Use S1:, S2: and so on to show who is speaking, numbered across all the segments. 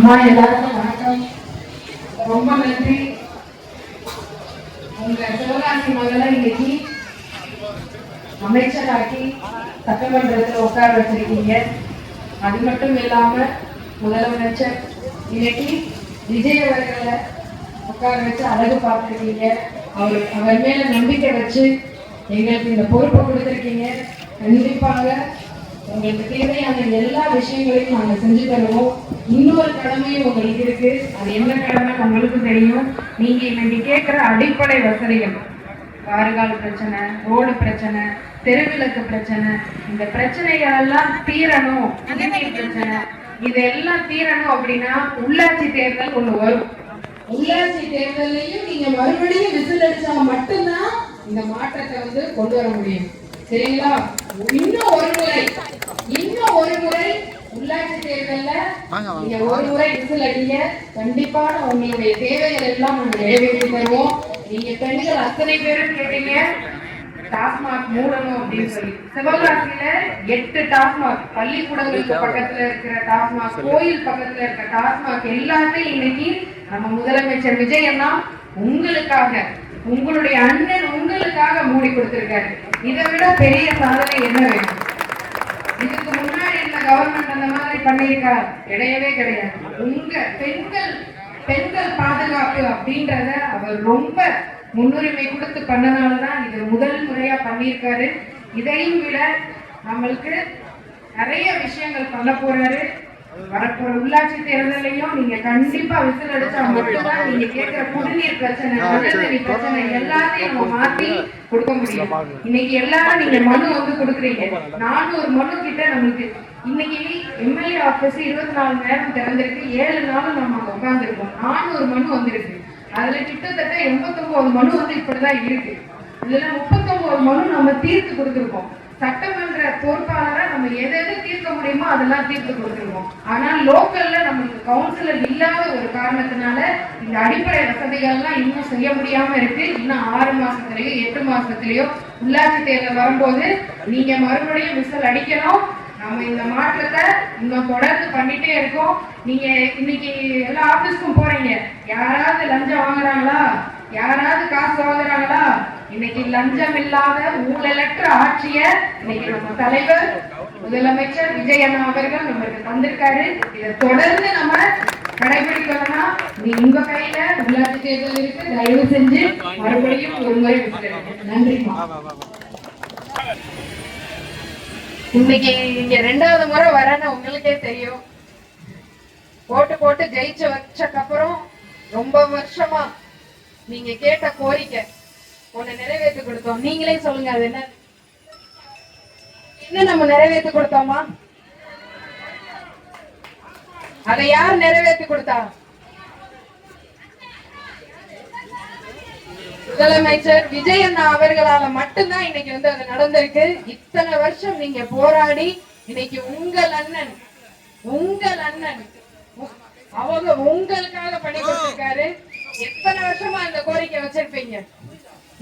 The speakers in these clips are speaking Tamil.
S1: எல்லாருக்கும் வணக்கம். ரொம்ப நன்றி. உங்க சிவகாசி மகளை இன்னைக்கு அமைச்சராக்கி சட்டமன்றத்தில் உட்கார வச்சிருக்கீங்க. அது மட்டும் இல்லாம முதலமைச்சர் இன்னைக்கு விஜய் அவர்களை உட்கார வச்சு அழகு பார்த்துருக்கீங்க. அவர் மேல நம்பிக்கை வச்சு எங்களுக்கு இந்த பொறுப்பை கொடுத்துருக்கீங்க. கண்டிப்பாக உங்களுக்கு தேவையான எல்லா விஷயங்களையும் நாங்கள் செஞ்சு தருவோம். இன்னொரு கடமையும் உங்களுக்கு இருக்கு. அது என்ன கடமை உங்களுக்கு தெரியும். நீங்க இன்னைக்கு கேட்கிற அடிப்படை வசதிகள், வாறுகால் பிரச்சனை, ரோடு பிரச்சனை, தெருவிளக்கு பிரச்சனை, இந்த பிரச்சனைகள் எல்லாம் தீரணும். குடிநீர் பிரச்சனை, இதெல்லாம் தீரணும் அப்படின்னா உள்ளாட்சி தேர்தல் ஒண்ணு வரும். உள்ளாட்சி தேர்தலையும் நீங்க மறுபடியும் விசில் அடிச்சா மட்டும்தான் இந்த மாற்றத்தை கொண்டு வர முடியும். சரிங்களா? இன்னும் ஒரு முறை உள்ளாட்சி தேர்தல்ல நீங்க ஒரு முறை விசில் அடிங்க. கண்டிப்பான உங்களுடைய தேவைகள் எல்லாம் நாங்க நிறைவேற்றி தருவோம். நீங்க பெண்கள் அத்தனை பேரும் கேட்டீங்க டாஸ்மாக் மூடணும் அப்படின்னு சொல்லி. சிவகாசியில 8 டாஸ்மாக், பள்ளிக்கூடங்களுக்கு பக்கத்துல இருக்கிற டாஸ்மாக், கோயில் பக்கத்துல இருக்கிற டாஸ்மாக் எல்லாமே இன்னைக்கு நம்ம முதலமைச்சர் விஜய் அண்ணா உங்களுக்காக, உங்களுடைய அண்ணன் உங்களுக்காக மூடி கொடுத்திருக்காரு. இதை விட பெரிய சாதனை என்ன வேணும்? இதுக்கு முன்னாடி இந்த கவர்மெண்ட் அந்த மாதிரி பண்ணிருக்கா? கிடையவே கிடையாது. உங்க பெண்கள் பாதுகாப்பு அப்படின்றத அவர் ரொம்ப முன்னுரிமை கொடுத்து பண்ணனாலதான் இது முதல் முறையா பண்ணியிருக்காரு. இதையும் விட நம்மளுக்கு நிறைய விஷயங்கள் பண்ண போறாரு. வரப்போற உள்ளாட்சி தேர்தலையும் நீங்க கண்டிப்பா விசில் அடிச்சா மட்டும்தான் நீங்க கேட்கிற குடிநீர் பிரச்சனை, நல்லதண்ணி பிரச்சனை எல்லாத்தையும் நம்ம மாத்தி கொடுக்க முடியும். இன்னைக்கு எல்லாரும் நீங்க மனு கொடுக்குறீங்க. 400 மனு கிட்ட நம்மளுக்கு இன்னைக்கு எம்எல்ஏ ஆபீஸ் 24 மணி நேரம் திறந்திருக்கு. 7 நாளும் நம்ம உட்கார்ந்துருக்கோம். 400 மனு வந்திருக்கு. அதுல கிட்டத்தட்ட 89 மனு இப்படிதான் இருக்கு. இதுல 39 மனு நம்ம தீர்த்து கொடுத்துருக்கோம். சட்டமன்ற பொறுப்பாளரை நம்ம எதை தீர்க்க முடியுமோ அதெல்லாம் தீர்த்து கொடுத்துருவோம். ஆனா லோக்கல்ல நம்மளுக்கு கவுன்சிலர் இல்லாத ஒரு காரணத்தினால இந்த அடிப்படை வசதிகள்லாம் இன்னும் செய்ய முடியாம இருக்கு. இன்னும் 6 மாசத்துலயோ 8 மாசத்துலயோ உள்ளாட்சி தேர்தல் வரும்போது நீங்க மறுபடியும் விசில் அடிக்கணும். நம்ம இந்த மாற்றத்தை இன்னும் தொடர்ந்து பண்ணிட்டே இருக்கோம். நீங்க இன்னைக்கு எல்லா ஆபீஸ்க்கும் போறீங்க. யாராவது லஞ்சம் வாங்குறாங்களா? யாராவது காசு வாங்குறாங்களா? இன்னைக்கு லஞ்சம் இல்லாத ஊழலற்ற ஆட்சிய இன்னைக்கு நம்ம தலைவர் முதலமைச்சர் விஜய் அண்ணா அவர்கள் நமக்கு தந்திருக்காரு. இதை தொடர்ந்து நம்ம கடைபிடிக்கணும்னா நீ உங்க கையில உள்ளாட்சி தேர்தல் இருக்கு. தயவு செஞ்சு மறுபடியும் ஒரு முறை நன்றிமா. இன்னைக்கு இங்க 2வது முறை வரேன்னு உங்களுக்கே தெரியும். போட்டு ஜெயிச்சு வச்சக்கப்புறம் ரொம்ப வருஷமா நீங்க கேட்ட கோரிக்கை ஒண்ணு நிறைவேற்றி கொடுத்தோம். நீங்களே சொல்லுங்க, அது என்ன நம்ம நிறைவேற்றி கொடுத்தோமா? அதை யார் நிறைவேற்றி கொடுத்தா? முதலமைச்சர் விஜய் அண்ணா அவர்களால மட்டும்தான் இன்னைக்கு அது நடந்திருக்கு. இத்தனை வருஷம் நீங்க போராடி இன்னைக்கு உங்கள் அண்ணன் அவங்க உங்களுக்காக பண்ணி கொடுத்திருக்காரு. எத்தனை வருஷமா இந்த கோரிக்கை வச்சிருப்பீங்க?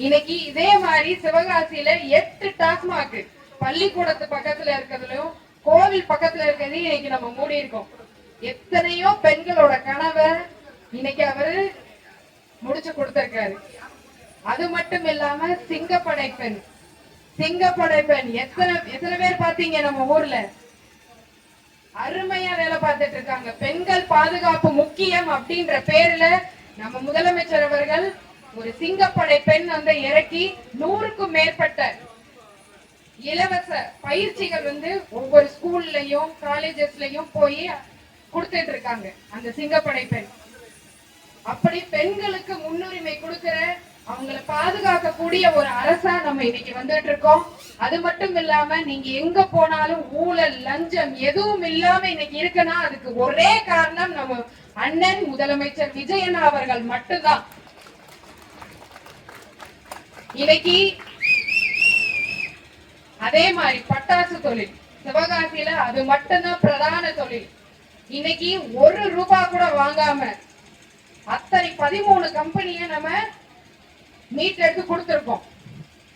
S1: இன்னைக்கு இதே மாதிரி சிவகாசியில 8 டாஸ்மாக், பள்ளிக்கூடத்து பக்கத்துல இருக்கிறதுலயும் கோவில் பக்கத்துல இருக்கிறதையும் இன்னைக்கு நம்ம மூடி இருக்கோம். எத்தனையோ பெண்களோட கனவை இன்னைக்கு அவரு முடிச்சு கொடுத்திருக்காரு. அது மட்டும் இல்லாம சிங்கப்படை பெண் எத்தனை பேர் பாத்தீங்க? நம்ம ஊர்ல அருமையா வேலை பார்த்துட்டு இருக்காங்க. பெண்கள் பாதுகாப்பு முக்கியம் அப்படின்ற பேர்ல நம்ம முதலமைச்சர் அவர்கள் ஒரு சிங்கப்படை பெண் இறக்கி 100க்கும் மேற்பட்ட இலவச பயிற்சிகள் ஒவ்வொரு ஸ்கூல்லயும் காலேஜஸ்லயும் போய் கொடுத்துட்டு இருக்காங்க. அந்த சிங்கப்படை பெண் அப்படி பெண்களுக்கு முன்னுரிமை கொடுக்கிற, அவங்களை பாதுகாக்கக்கூடிய ஒரு அரசா நம்ம இன்னைக்கு வந்துட்டு இருக்கோம். அது மட்டும் இல்லாம நீங்க எங்க போனாலும் ஊழல் லஞ்சம் எதுவும் இல்லாம இன்னைக்கு இருக்குன்னா அதுக்கு ஒரே காரணம் நம்ம அண்ணன் முதலமைச்சர் விஜய் அண்ணா அவர்கள் மட்டும்தான். இன்னைக்கு அதே மாதிரி பட்டாசு தொழில் சிவகாசியில அது மட்டும்தான் பிரதான தொழில். இன்னைக்கு 1 ரூபாய் கூட வாங்காம அத்தனை 13 கம்பெனியை நம்ம மீட் எடுத்து கொடுத்திருக்கோம்.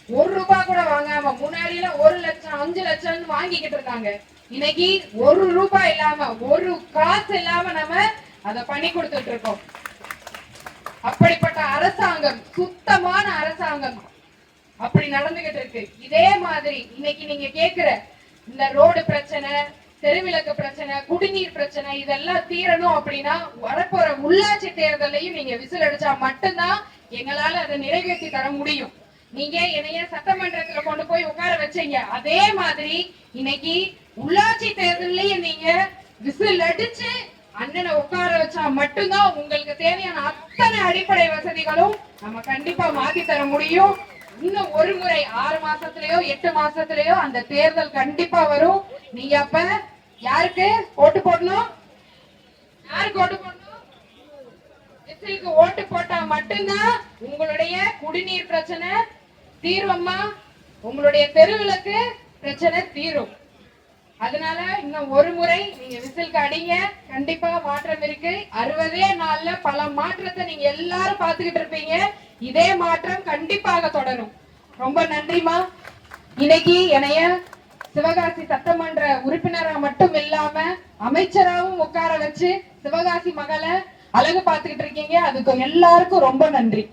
S1: 1 ரூபாய் கூட வாங்காம. முன்னாடியில 1 லட்சம் 5 லட்சம் வாங்கிக்கிட்டு இருக்காங்க. இன்னைக்கு 1 ரூபாய் இல்லாம, ஒரு காசு இல்லாம நம்ம அத பண்ணி கொடுத்துட்டு இருக்கோம். அப்படிப்பட்ட அரசாங்கம், சுத்தமான அரசாங்கம் அப்படி நடந்துகிட்டு இருக்கு. இதே மாதிரி இன்னைக்கு நீங்க கேக்குற இந்த ரோடு பிரச்சனை, தெருவிளக்கு பிரச்சனை, குடிநீர் பிரச்சனை இதெல்லாம் தீரணும் அப்படின்னா வரப்போற உள்ளாட்சி தேர்தலையும் நீங்க விசில் அடிச்சா மட்டும்தான் எங்களால அதை நிறைவேற்றி தர முடியும். நீங்க என்னைய சட்டமன்றத்துல கொண்டு போய் உட்கார வச்சீங்க, அதே மாதிரி இன்னைக்கு உள்ளாட்சி தேர்தலையும் நீங்க விசில் அடிச்சு அண்ணனை உட்கார வச்சா மட்டும்தான் உங்களுக்கு தேவையான அத்தனை அடிப்படை வசதிகளும் நம்ம கண்டிப்பா மாத்தி தர முடியும். இன்னும் ஒரு முறை 6 மாசத்துலயோ 8 மாசத்துலயோ அந்த தேர்தல் கண்டிப்பா வரும். நீங்க அப்ப யாருக்கு ஓட்டு போடணும்? யாருக்கு ஓட்டு போடணும்? விசிலுக்கு ஓட்டு போட்டா மட்டும்தான் உங்களுடைய குடிநீர் பிரச்சனை தீர்வம்மா, உங்களுடைய தெருவிளக்கு பிரச்சனை தீரும். அதனால இன்னும் ஒரு முறை நீங்க விசிலுக்கு அடிங்க, கண்டிப்பா மாற்றம் இருக்கு. 60 நாள்ல பல மாற்றத்தை நீங்க எல்லாரும் பாத்துக்கிட்டு இருப்பீங்க. இதே மாற்றம் கண்டிப்பாக தொடரும். ரொம்ப நன்றிமா. இன்னைக்கு என்னைய சிவகாசி சட்டமன்ற உறுப்பினரா மட்டும் இல்லாம அமைச்சராகவும் உட்கார வச்சு சிவகாசி மகளை அழகு பார்த்துக்கிட்டு இருக்கீங்க. அதுக்கு எல்லாருக்கும் ரொம்ப நன்றி.